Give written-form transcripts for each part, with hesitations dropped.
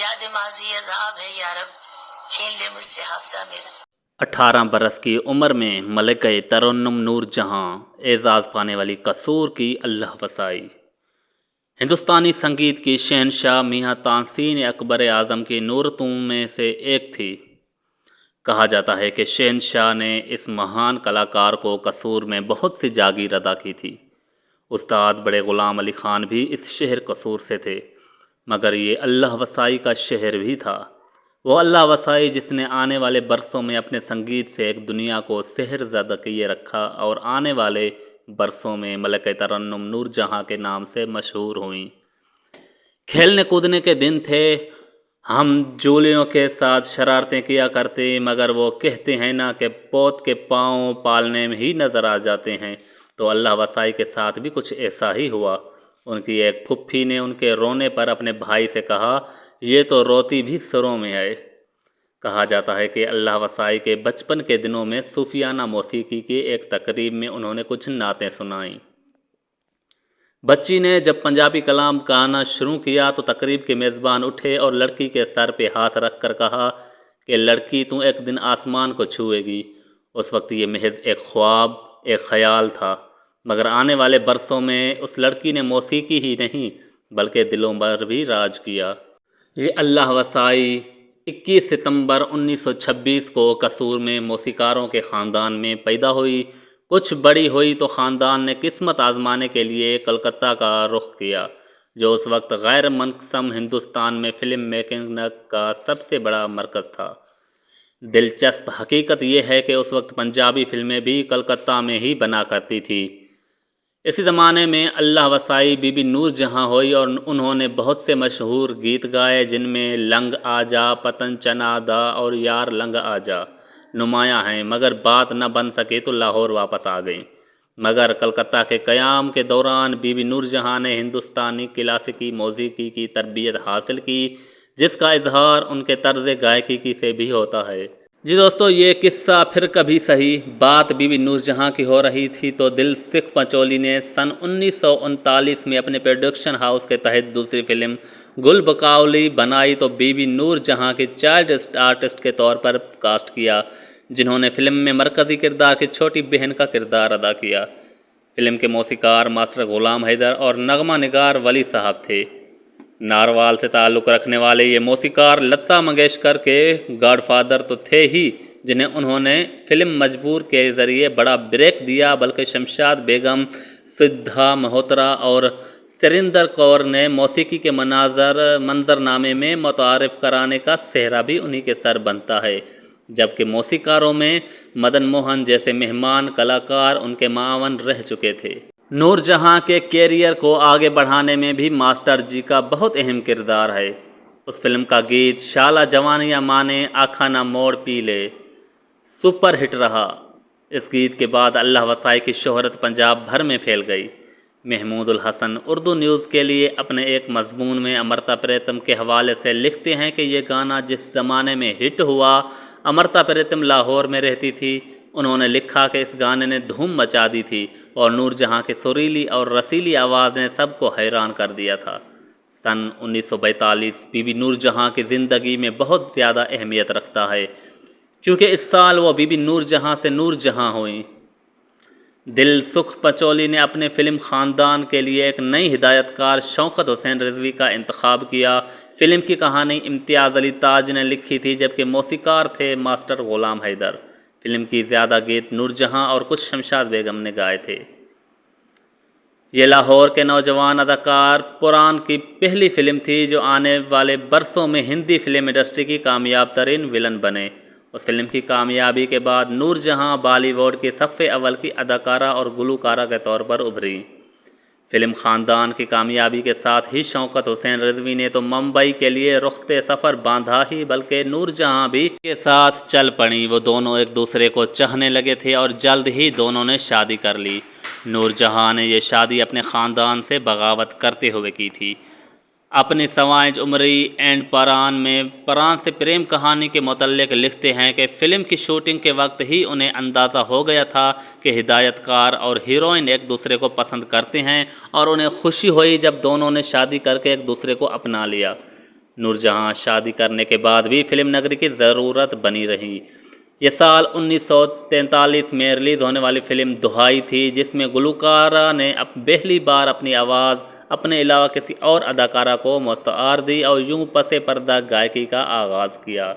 یاد ماضی عذاب ہے یا رب، چھین لے مجھ سے حافظہ میرا۔ 18 برس کی عمر میں ملکہ ترنم نور جہاں اعزاز پانے والی قصور کی اللہ وسائی۔ ہندوستانی سنگیت کی شہنشاہ میاں تانسین اکبر اعظم کی نورتوں میں سے ایک تھی۔ کہا جاتا ہے کہ شہنشاہ نے اس مہان کلاکار کو قصور میں بہت سی جاگیر ادا کی تھی۔ استاد بڑے غلام علی خان بھی اس شہر قصور سے تھے، مگر یہ اللہ وسائی کا شہر بھی تھا۔ وہ اللہ وسائی جس نے آنے والے برسوں میں اپنے سنگیت سے ایک دنیا کو سحر زدہ کیے رکھا اور آنے والے برسوں میں ملکہ ترنم نور جہاں کے نام سے مشہور ہوئیں۔ کھیلنے کودنے کے دن تھے، ہم جولیوں کے ساتھ شرارتیں کیا کرتے، مگر وہ کہتے ہیں نا کہ پوت کے پاؤں پالنے میں ہی نظر آ جاتے ہیں، تو اللہ وسائی کے ساتھ بھی کچھ ایسا ہی ہوا۔ ان کی ایک پھپھی نے ان کے رونے پر اپنے بھائی سے کہا، یہ تو روتی بھی سروں میں ہے۔ کہا جاتا ہے کہ اللہ وسائی کے بچپن کے دنوں میں صوفیانہ موسیقی کی ایک تقریب میں انہوں نے کچھ نعتیں سنائیں۔ بچی نے جب پنجابی کلام گانا شروع کیا تو تقریب کے میزبان اٹھے اور لڑکی کے سر پہ ہاتھ رکھ کر کہا کہ لڑکی تو ایک دن آسمان کو چھوئے گی۔ اس وقت یہ محض ایک خواب، ایک خیال تھا، مگر آنے والے برسوں میں اس لڑکی نے موسیقی ہی نہیں بلکہ دلوں پر بھی راج کیا۔ یہ اللہ وسائی 21 ستمبر 1926 کو قصور میں موسیقاروں کے خاندان میں پیدا ہوئی۔ کچھ بڑی ہوئی تو خاندان نے قسمت آزمانے کے لیے کلکتہ کا رخ کیا، جو اس وقت غیر منقسم ہندوستان میں فلم میکنگ کا سب سے بڑا مرکز تھا۔ دلچسپ حقیقت یہ ہے کہ اس وقت پنجابی فلمیں بھی کلکتہ میں ہی بنا کرتی تھی۔ اسی زمانے میں اللہ وسائی بی بی نور جہاں ہوئی اور انہوں نے بہت سے مشہور گیت گائے، جن میں لنگ آجا، پتن چنا دا اور یار لنگ آجا نمایاں ہیں، مگر بات نہ بن سکے تو لاہور واپس آ گئیں۔ مگر کلکتہ کے قیام کے دوران بی بی نور جہاں نے ہندوستانی کلاسیکی موسیقی کی تربیت حاصل کی، جس کا اظہار ان کے طرز گائیکی کی سے بھی ہوتا ہے۔ جی دوستو، یہ قصہ پھر کبھی صحیح بات بی بی نور جہاں کی ہو رہی تھی تو دل سکھ پنچولی نے سن 1939 میں اپنے پروڈکشن ہاؤس کے تحت دوسری فلم گل بکاؤلی بنائی تو بی بی نور جہاں کی چائلڈ آرٹسٹ کے طور پر کاسٹ کیا، جنہوں نے فلم میں مرکزی کردار کی چھوٹی بہن کا کردار ادا کیا۔ فلم کے موسیقار ماسٹر غلام حیدر اور نغمہ نگار ولی صاحب تھے۔ ناروال سے تعلق رکھنے والے یہ موسیقار لتا منگیشکر کے گاڈ فادر تو تھے ہی، جنہیں انہوں نے فلم مجبور کے ذریعے بڑا بریک دیا، بلکہ شمشاد بیگم، سدھا ملہوترا اور سریندر کور نے موسیقی کے منظرنامے میں متعارف کرانے کا سہرا بھی انہی کے سر بنتا ہے، جبکہ موسیقاروں میں مدن موہن جیسے مہمان کلاکار ان کے معاون رہ چکے تھے۔ نور جہاں کے کیریئر کو آگے بڑھانے میں بھی ماسٹر جی کا بہت اہم کردار ہے۔ اس فلم کا گیت شالا جوانیاں مانے آکھا نہ موڑ پی لے سپر ہٹ رہا۔ اس گیت کے بعد اللہ وسائی کی شہرت پنجاب بھر میں پھیل گئی۔ محمود الحسن اردو نیوز کے لیے اپنے ایک مضمون میں امرتا پریتم کے حوالے سے لکھتے ہیں کہ یہ گانا جس زمانے میں ہٹ ہوا، امرتا پریتم لاہور میں رہتی تھی۔ انہوں نے لکھا کہ اس گانے نے دھوم مچا دی تھی اور نور جہاں کی سریلی اور رسیلی آواز نے سب کو حیران کر دیا تھا۔ سن 1942 بی بی نور جہاں کی زندگی میں بہت زیادہ اہمیت رکھتا ہے، کیونکہ اس سال وہ بی بی نور جہاں سے نور جہاں ہوئیں۔ دل سکھ پنچولی نے اپنے فلم خاندان کے لیے ایک نئی ہدایت کار شوکت حسین رضوی کا انتخاب کیا۔ فلم کی کہانی امتیاز علی تاج نے لکھی تھی، جبکہ موسیقار تھے ماسٹر غلام حیدر۔ فلم کی زیادہ گیت نور جہاں اور کچھ شمشاد بیگم نے گائے تھے۔ یہ لاہور کے نوجوان اداکار پران کی پہلی فلم تھی جو آنے والے برسوں میں ہندی فلم انڈسٹری کی کامیاب ترین ویلن بنے۔ اس فلم کی کامیابی کے بعد نور جہاں بالی ووڈ کی صف اول کی اداکارہ اور گلوکارہ کے طور پر ابھری۔ فلم خاندان کی کامیابی کے ساتھ ہی شوکت حسین رضوی نے تو ممبئی کے لیے رخت سفر باندھا ہی، بلکہ نور جہاں بھی کے ساتھ چل پڑیں۔ وہ دونوں ایک دوسرے کو چاہنے لگے تھے اور جلد ہی دونوں نے شادی کر لی۔ نور جہاں نے یہ شادی اپنے خاندان سے بغاوت کرتے ہوئے کی تھی۔ اپنی سوانح عمری اینڈ پران میں پران سے پریم کہانی کے متعلق لکھتے ہیں کہ فلم کی شوٹنگ کے وقت ہی انہیں اندازہ ہو گیا تھا کہ ہدایت کار اور ہیروئن ایک دوسرے کو پسند کرتے ہیں، اور انہیں خوشی ہوئی جب دونوں نے شادی کر کے ایک دوسرے کو اپنا لیا۔ نور جہاں شادی کرنے کے بعد بھی فلم نگری کی ضرورت بنی رہی۔ یہ سال 1943 میں ریلیز ہونے والی فلم دہائی تھی، جس میں گلوکارہ نے پہلی بار اپنی آواز اپنے علاوہ کسی اور اداکارہ کو مستعار دی اور یوں پس پردہ گائیکی کا آغاز کیا۔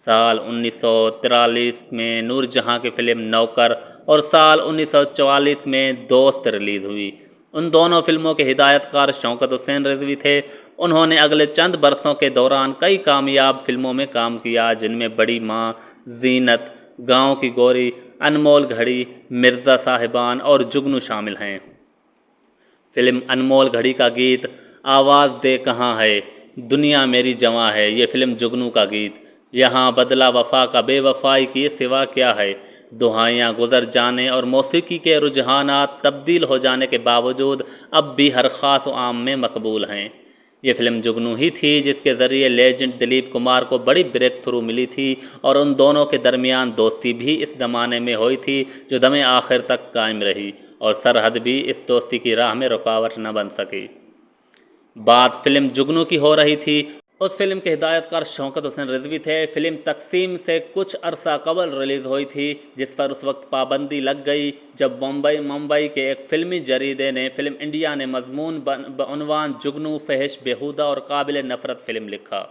سال 1943 میں نور جہاں کی فلم نوکر اور سال 1944 میں دوست ریلیز ہوئی۔ ان دونوں فلموں کے ہدایت کار شوکت حسین رضوی تھے۔ انہوں نے اگلے چند برسوں کے دوران کئی کامیاب فلموں میں کام کیا، جن میں بڑی ماں، زینت، گاؤں کی گوری، انمول گھڑی، مرزا صاحبان اور جگنو شامل ہیں۔ فلم انمول گھڑی کا گیت آواز دے کہاں ہے، دنیا میری جواں ہے، یہ فلم جگنو کا گیت۔ یہاں بدلہ وفا کا بے وفائی کی سوا کیا ہے، دہائیاں گزر جانے اور موسیقی کے رجحانات تبدیل ہو جانے کے باوجود اب بھی ہر خاص و عام میں مقبول ہیں۔ یہ فلم جگنو ہی تھی جس کے ذریعے لیجنڈ دلیپ کمار کو بڑی بریک تھرو ملی تھی، اور ان دونوں کے درمیان دوستی بھی اس زمانے میں ہوئی تھی جو دم آخر تک قائم رہی، اور سرحد بھی اس دوستی کی راہ میں رکاوٹ نہ بن سکی۔ بات فلم جگنو کی ہو رہی تھی۔ اس فلم کے ہدایت کار شوکت حسین رضوی تھے۔ فلم تقسیم سے کچھ عرصہ قبل ریلیز ہوئی تھی، جس پر اس وقت پابندی لگ گئی جب ممبئی کے ایک فلمی جریدے نے فلم انڈیا نے مضمون بعنوان جگنو فحش، بیہودہ اور قابل نفرت فلم لکھا۔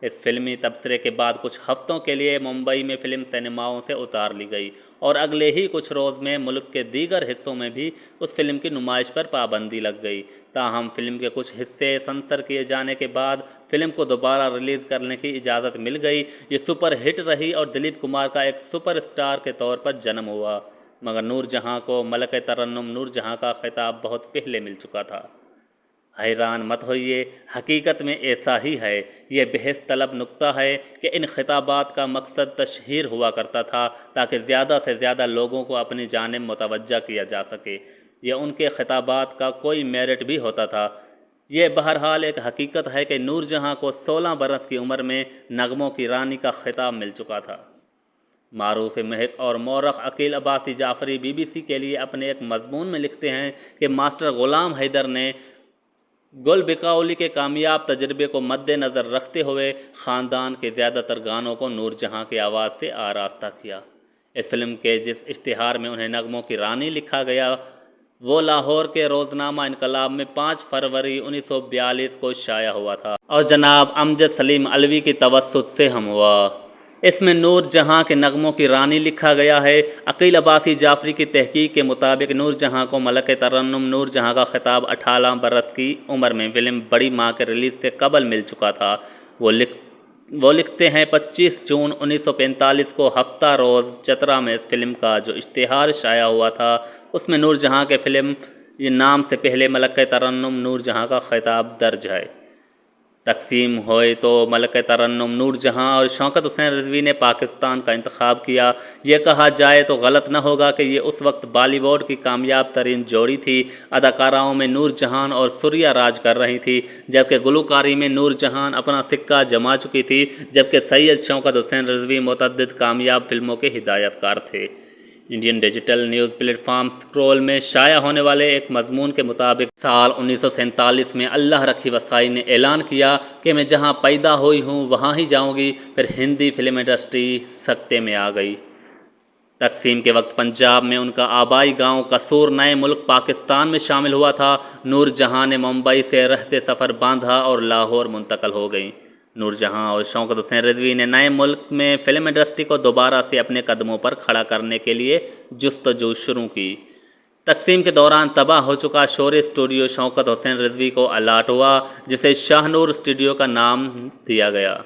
اس فلمی تبصرے کے بعد کچھ ہفتوں کے لیے ممبئی میں فلم سینماؤں سے اتار لی گئی، اور اگلے ہی کچھ روز میں ملک کے دیگر حصوں میں بھی اس فلم کی نمائش پر پابندی لگ گئی۔ تاہم فلم کے کچھ حصے سنسر کیے جانے کے بعد فلم کو دوبارہ ریلیز کرنے کی اجازت مل گئی۔ یہ سپر ہٹ رہی اور دلیپ کمار کا ایک سپر اسٹار کے طور پر جنم ہوا، مگر نور جہاں کو ملکہ ترنم نور جہاں کا خطاب بہت پہلے مل چکا تھا۔ حیران مت ہوئیے، حقیقت میں ایسا ہی ہے۔ یہ بحث طلب نکتہ ہے کہ ان خطابات کا مقصد تشہیر ہوا کرتا تھا تاکہ زیادہ سے زیادہ لوگوں کو اپنی جانب متوجہ کیا جا سکے۔ یہ ان کے خطابات کا کوئی میرٹ بھی ہوتا تھا۔ یہ بہرحال ایک حقیقت ہے کہ نور جہاں کو 16 برس کی عمر میں نغموں کی رانی کا خطاب مل چکا تھا۔ معروف محق اور مورخ عقیل عباسی جعفری BBC کے لیے اپنے ایک مضمون میں لکھتے ہیں کہ ماسٹر غلام حیدر نے گل بقولی کے کامیاب تجربے کو مد نظر رکھتے ہوئے خاندان کے زیادہ تر گانوں کو نور جہاں کی آواز سے آراستہ کیا۔ اس فلم کے جس اشتہار میں انہیں نغموں کی رانی لکھا گیا، وہ لاہور کے روزنامہ انقلاب میں 5 فروری 1942 کو شائع ہوا تھا، اور جناب امجد سلیم علوی کی توسط سے ہم ہوا۔ اس میں نور جہاں کے نغموں کی رانی لکھا گیا ہے۔ عقیل عباسی جعفری کی تحقیق کے مطابق نور جہاں کو ملکہ ترنم نور جہاں کا خطاب 18 برس کی عمر میں فلم بڑی ماں کے ریلیز سے قبل مل چکا تھا۔ وہ لکھتے ہیں 25 جون 1945 کو ہفتہ روز چترا میں اس فلم کا جو اشتہار شائع ہوا تھا، اس میں نور جہاں کے فلم یہ نام سے پہلے ملکہ ترنم نور جہاں کا خطاب درج ہے۔ تقسیم ہوئے تو ملکہ ترنم نور جہاں اور شوکت حسین رضوی نے پاکستان کا انتخاب کیا۔ یہ کہا جائے تو غلط نہ ہوگا کہ یہ اس وقت بالی ووڈ کی کامیاب ترین جوڑی تھی۔ اداکاراؤں میں نور جہان اور سوریا راج کر رہی تھی، جبکہ گلوکاری میں نور جہان اپنا سکہ جما چکی تھی، جبکہ سید شوکت حسین رضوی متعدد کامیاب فلموں کے ہدایت کار تھے۔ Indian digital news plate form scroll میں شائع ہونے والے ایک مضمون کے مطابق سال 1947 میں اللہ رکھی وسائی نے اعلان کیا کہ میں جہاں پیدا ہوئی ہوں وہاں ہی جاؤں گی۔ پھر ہندی فلم انڈسٹری سکتے میں آ گئی۔ تقسیم کے وقت پنجاب میں ان کا آبائی گاؤں قصور نئے ملک پاکستان میں شامل ہوا تھا۔ نور جہاں نے ممبئی سے رہتے سفر باندھا اور لاہور منتقل ہو گئیں۔ نور جہاں اور شوکت حسین رضوی نے نئے ملک میں فلم انڈسٹری کو دوبارہ سے اپنے قدموں پر کھڑا کرنے کے لیے جستجو شروع کی۔ تقسیم کے دوران تباہ ہو چکا شوری اسٹوڈیو شوکت حسین رضوی کو الاٹ ہوا، جسے شاہ نور اسٹوڈیو کا نام دیا گیا۔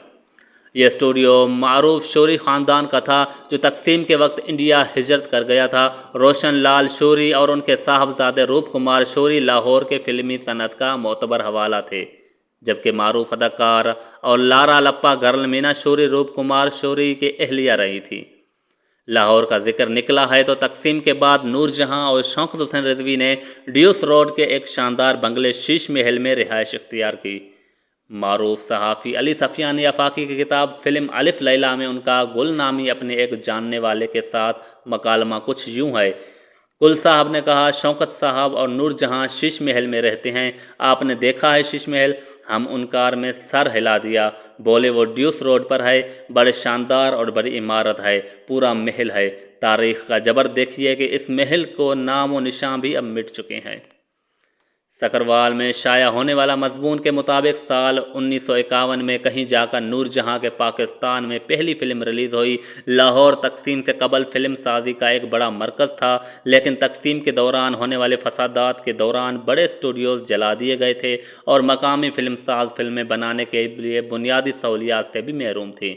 یہ اسٹوڈیو معروف شوری خاندان کا تھا جو تقسیم کے وقت انڈیا ہجرت کر گیا تھا۔ روشن لال شوری اور ان کے صاحبزادے روپ کمار شوری لاہور کے فلمی صنعت کا معتبر حوالہ تھے، جبکہ معروف اداکار اور لارا لپا گرل مینا شوری روپ کمار شوری کی اہلیہ رہی تھی۔ لاہور کا ذکر نکلا ہے تو تقسیم کے بعد نور جہاں اور شوکت حسین رضوی نے ڈیوس روڈ کے ایک شاندار بنگلے شیش محل میں رہائش اختیار کی۔ معروف صحافی علی صفیانی آفاقی کی کتاب فلم الف لیلا میں ان کا گل نامی اپنے ایک جاننے والے کے ساتھ مکالمہ کچھ یوں ہے گل صاحب نے کہا، شوکت صاحب اور نور جہاں شیش محل میں رہتے ہیں، آپ نے دیکھا ہے شیش محل؟ ہم ان کار میں سر ہلا دیا، بولے وہ ڈیوس روڈ پر ہے، بڑے شاندار اور بڑی عمارت ہے، پورا محل ہے، تاریخ کا جبر دیکھیے کہ اس محل کو نام و نشان بھی اب مٹ چکے ہیں۔ سکروال میں شائع ہونے والا مضمون کے مطابق سال 1951 میں کہیں جا کر نور جہاں کے پاکستان میں پہلی فلم ریلیز ہوئی۔ لاہور تقسیم سے قبل فلم سازی کا ایک بڑا مرکز تھا، لیکن تقسیم کے دوران ہونے والے فسادات کے دوران بڑے اسٹوڈیوز جلا دیے گئے تھے اور مقامی فلم ساز فلمیں بنانے کے لیے بنیادی سہولیات سے بھی محروم تھے۔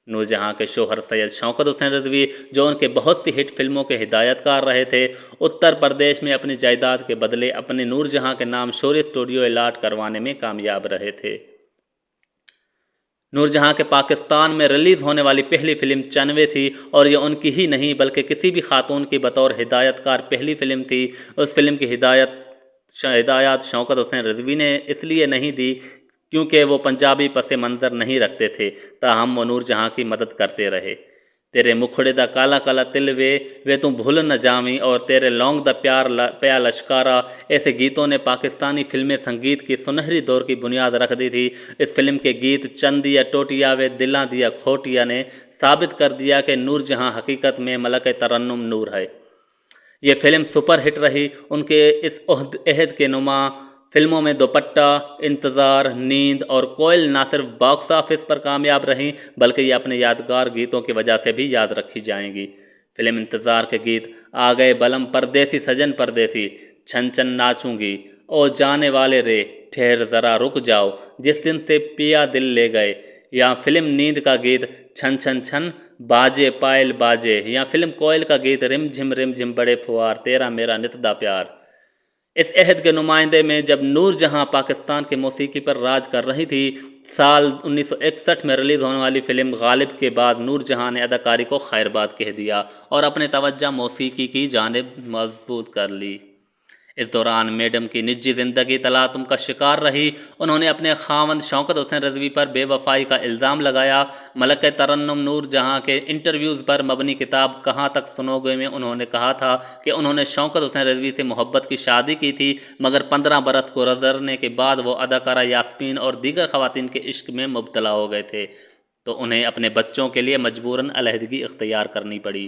نور جہاں کے شوہر سید شوکت حسین رضوی، جو ان کے بہت سی ہٹ فلموں کے ہدایت کار رہے تھے، اتر پردیش میں اپنی جائیداد کے بدلے اپنے نور جہاں کے نام شوری اسٹوڈیو الاٹ کروانے میں کامیاب رہے تھے۔ نور جہاں کے پاکستان میں ریلیز ہونے والی پہلی فلم 94 تھی، اور یہ ان کی ہی نہیں بلکہ کسی بھی خاتون کی بطور ہدایت کار پہلی فلم تھی۔ اس فلم کی ہدایات شوکت حسین رضوی نے اس لیے نہیں دی کیونکہ وہ پنجابی پس منظر نہیں رکھتے تھے، تاہم وہ نور جہاں کی مدد کرتے رہے۔ تیرے مکھڑے دا کالا کالا تل وے توں بھول نہ جاویں اور تیرے لونگ دا پیار پیا لشکارا، ایسے گیتوں نے پاکستانی فلمی سنگیت کی سنہری دور کی بنیاد رکھ دی تھی۔ اس فلم کے گیت چندیا ٹوٹیا وے دلاں دیا کھوٹیا نے ثابت کر دیا کہ نور جہاں حقیقت میں ملک ترنم نور ہے۔ یہ فلم سپر ہٹ رہی۔ ان کے اس عہد کے نما فلموں میں دوپٹہ، انتظار، نیند اور کوئل نہ صرف باکس آفس پر کامیاب رہیں بلکہ یہ اپنے یادگار گیتوں کی وجہ سے بھی یاد رکھی جائیں گی۔ فلم انتظار کے گیت آ گئے بلم پردیسی سجن پردیسی، چھن چھن ناچوں گی، او جانے والے رے ٹھہر ذرا رک جاؤ، جس دن سے پیا دل لے گئے، یا فلم نیند کا گیت چھن چھن چھن باجے پائل باجے، یا فلم کوئل کا گیت رم جھم بڑے پھوار تیرا میرا نتدا پیار۔ اس عہد کے نمائندے میں جب نور جہاں پاکستان کی موسیقی پر راج کر رہی تھی، سال 1961 میں ریلیز ہونے والی فلم غالب کے بعد نور جہاں نے اداکاری کو خیر بات کہہ دیا اور اپنے توجہ موسیقی کی جانب مضبوط کر لی۔ اس دوران میڈم کی نجی زندگی تلاطم کا شکار رہی۔ انہوں نے اپنے خاوند شوکت حسین رضوی پر بے وفائی کا الزام لگایا۔ ملکہ ترنم نور جہاں کے انٹرویوز پر مبنی کتاب کہاں تک سنو گے میں انہوں نے کہا تھا کہ انہوں نے شوکت حسین رضوی سے محبت کی شادی کی تھی، مگر 15 برس کو گزرنے کے بعد وہ اداکارہ یاسمین اور دیگر خواتین کے عشق میں مبتلا ہو گئے تھے، تو انہیں اپنے بچوں کے لیے مجبوراً علیحدگی اختیار کرنی پڑی۔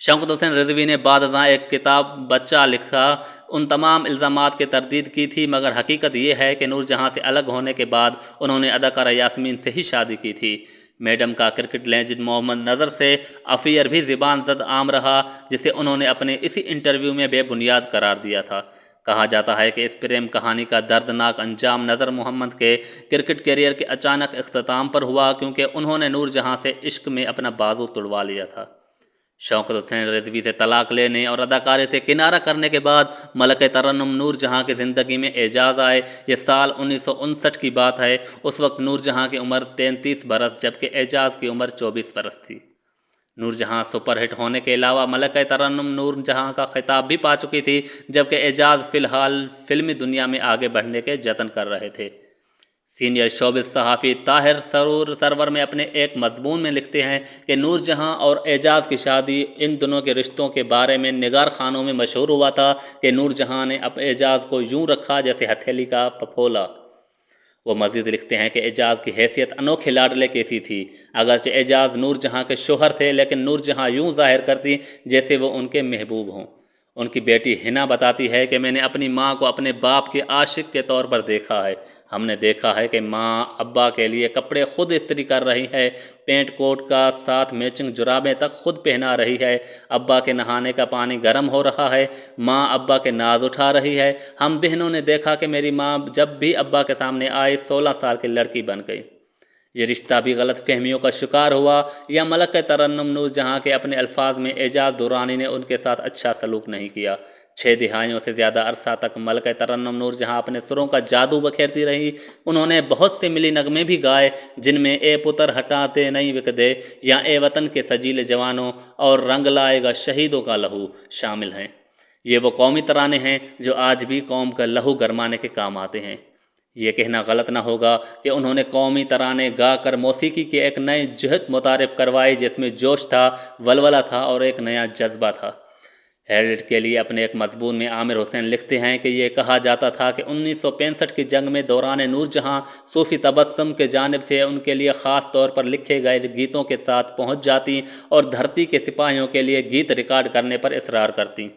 شوکت حسین رضوی نے بعد ازاں ایک کتاب بچہ لکھا، ان تمام الزامات کی تردید کی تھی، مگر حقیقت یہ ہے کہ نور جہاں سے الگ ہونے کے بعد انہوں نے اداکارہ یاسمین سے ہی شادی کی تھی۔ میڈم کا کرکٹ لیجنڈ محمد نذر سے افیئر بھی زبان زد عام رہا، جسے انہوں نے اپنے اسی انٹرویو میں بے بنیاد قرار دیا تھا۔ کہا جاتا ہے کہ اس پریم کہانی کا دردناک انجام نذر محمد کے کرکٹ کیریئر کے اچانک اختتام پر ہوا، کیونکہ انہوں نے نور جہاں سے عشق میں اپنا بازو تڑوا لیا تھا۔ شوکت حسین رضوی سے طلاق لینے اور اداکاری سے کنارہ کرنے کے بعد ملکہ ترنم نور جہاں کی زندگی میں اعجاز آئے۔ یہ سال 1959 کی بات ہے۔ اس وقت نور جہاں کی عمر 33 برس جبکہ اعجاز کی عمر 24 برس تھی۔ نور جہاں سپر ہٹ ہونے کے علاوہ ملکہ ترنم نور جہاں کا خطاب بھی پا چکی تھی، جبکہ اعجاز فی الحال فلمی دنیا میں آگے بڑھنے کے جتن کر رہے تھے۔ سینئر شوبز صحافی طاہر سرور میں اپنے ایک مضمون میں لکھتے ہیں کہ نور جہاں اور اعجاز کی شادی، ان دونوں کے رشتوں کے بارے میں نگار خانوں میں مشہور ہوا تھا کہ نور جہاں نے اعجاز کو یوں رکھا جیسے ہتھیلی کا پپولا۔ وہ مزید لکھتے ہیں کہ اعجاز کی حیثیت انوکھے لاڈلے کیسی تھی۔ اگرچہ اعجاز نور جہاں کے شوہر تھے، لیکن نور جہاں یوں ظاہر کرتی جیسے وہ ان کے محبوب ہوں۔ ان کی بیٹی ہنا بتاتی ہے کہ میں نے اپنی ماں کو اپنے باپ کے عاشق کے طور پر دیکھا ہے۔ ہم نے دیکھا ہے کہ ماں ابا کے لیے کپڑے خود استری کر رہی ہے، پینٹ کوٹ کا ساتھ میچنگ جرابیں تک خود پہنا رہی ہے، ابا کے نہانے کا پانی گرم ہو رہا ہے، ماں ابا کے ناز اٹھا رہی ہے۔ ہم بہنوں نے دیکھا کہ میری ماں جب بھی ابا کے سامنے آئی 16 سال کی لڑکی بن گئی۔ یہ رشتہ بھی غلط فہمیوں کا شکار ہوا، یا ملکہ ترنم نور جہاں کے اپنے الفاظ میں اعجاز دورانی نے ان کے ساتھ اچھا سلوک نہیں کیا۔ 6 دہائیوں سے زیادہ عرصہ تک ملکہ ترنم نور جہاں اپنے سروں کا جادو بکھیرتی رہی۔ انہوں نے بہت سے ملی نغمے بھی گائے، جن میں اے پتر ہٹاتے نہیں وکدے، یا اے وطن کے سجیلے جوانوں اور رنگ لائے گا شہیدوں کا لہو شامل ہیں۔ یہ وہ قومی ترانے ہیں جو آج بھی قوم کا لہو گرمانے کے کام آتے ہیں۔ یہ کہنا غلط نہ ہوگا کہ انہوں نے قومی ترانے گا کر موسیقی کے ایک نئے جہت متعارف کروائی، جس میں جوش تھا، ولولہ تھا اور ایک نیا جذبہ تھا۔ ہیریڈ کے لیے اپنے ایک مضمون میں عامر حسین لکھتے ہیں کہ یہ کہا جاتا تھا کہ 1965 کی جنگ میں دوران نور جہاں صوفی تبسم کے جانب سے ان کے لیے خاص طور پر لکھے گئے گیتوں کے ساتھ پہنچ جاتی اور دھرتی کے سپاہیوں کے لیے گیت ریکارڈ کرنے پر اصرار کرتی۔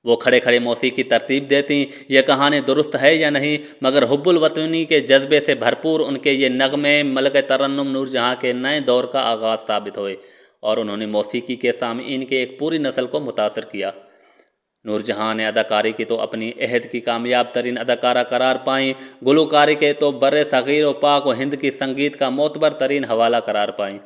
وہ کھڑے کھڑے موسیقی ترتیب دیتی۔ یہ کہانی درست ہے یا نہیں، مگر حب الوطنی کے جذبے سے بھرپور ان کے یہ نغمے ملکہ ترنم نور جہاں کے نئے دور کا آغاز ثابت ہوئے اور انہوں نے موسیقی کے سامعین کے ایک پوری نسل کو متاثر کیا۔ نور جہاں نے اداکاری کی تو اپنی عہد کی کامیاب ترین اداکارہ قرار پائیں، گلوکاری کے تو بر صغیر و پاک و ہند کی سنگیت کا معتبر ترین حوالہ قرار پائیں۔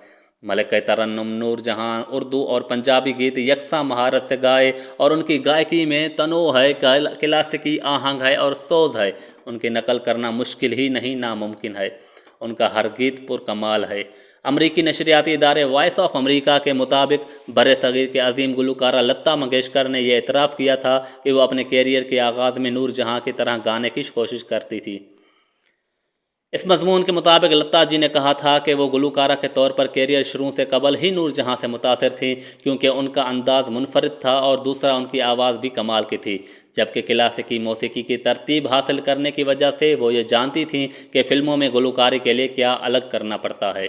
ملکہ ترنم نور جہاں اردو اور پنجابی گیت یکساں مہارت سے گائے اور ان کی گائکی میں تنوع ہے، کلاسیکی آہنگ ہے اور سوز ہے۔ ان کی نقل کرنا مشکل ہی نہیں ناممکن ہے۔ ان کا ہر گیت پر کمال ہے۔ امریکی نشریاتی ادارے وائس آف امریکہ کے مطابق بر صغیر کے عظیم گلوکارہ لتا منگیشکر نے یہ اعتراف کیا تھا کہ وہ اپنے کیریئر کے آغاز میں نور جہاں کی طرح گانے کی کوشش کرتی تھی۔ اس مضمون کے مطابق لتا جی نے کہا تھا کہ وہ گلوکارہ کے طور پر کیریئر شروع سے قبل ہی نور جہاں سے متاثر تھیں، کیونکہ ان کا انداز منفرد تھا اور دوسرا ان کی آواز بھی کمال کی تھی، جبکہ کلاسیکی موسیقی کی ترتیب حاصل کرنے کی وجہ سے وہ یہ جانتی تھیں کہ فلموں میں گلوکاری کے لیے کیا الگ کرنا پڑتا ہے۔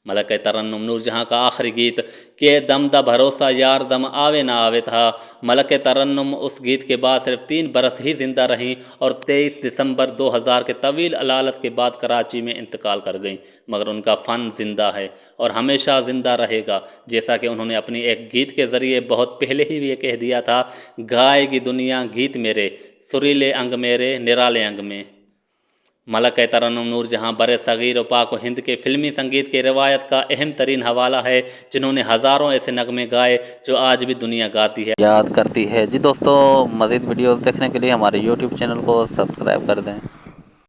ملکہ ترنم نور جہاں کا آخری گیت کہ دم دا بھروسہ یار دم آوے نہ آوے تھا۔ ملکہ ترنم اس گیت کے بعد صرف 3 برس ہی زندہ رہیں اور 23 دسمبر 2000 کے طویل علالت کے بعد کراچی میں انتقال کر گئیں، مگر ان کا فن زندہ ہے اور ہمیشہ زندہ رہے گا، جیسا کہ انہوں نے اپنی ایک گیت کے ذریعے بہت پہلے ہی یہ کہہ دیا تھا، گائے گی دنیا گیت میرے، سریلے انگ میرے نرالے انگ میں۔ ملکہ ترنم نور جہاں بر صغیر و پاک و ہند کے فلمی سنگیت کی روایت کا اہم ترین حوالہ ہے، جنہوں نے ہزاروں ایسے نغمے گائے جو آج بھی دنیا گاتی ہے، یاد کرتی ہے۔ جی دوستو، مزید ویڈیوز دیکھنے کے لیے ہمارے یوٹیوب چینل کو سبسکرائب کر دیں۔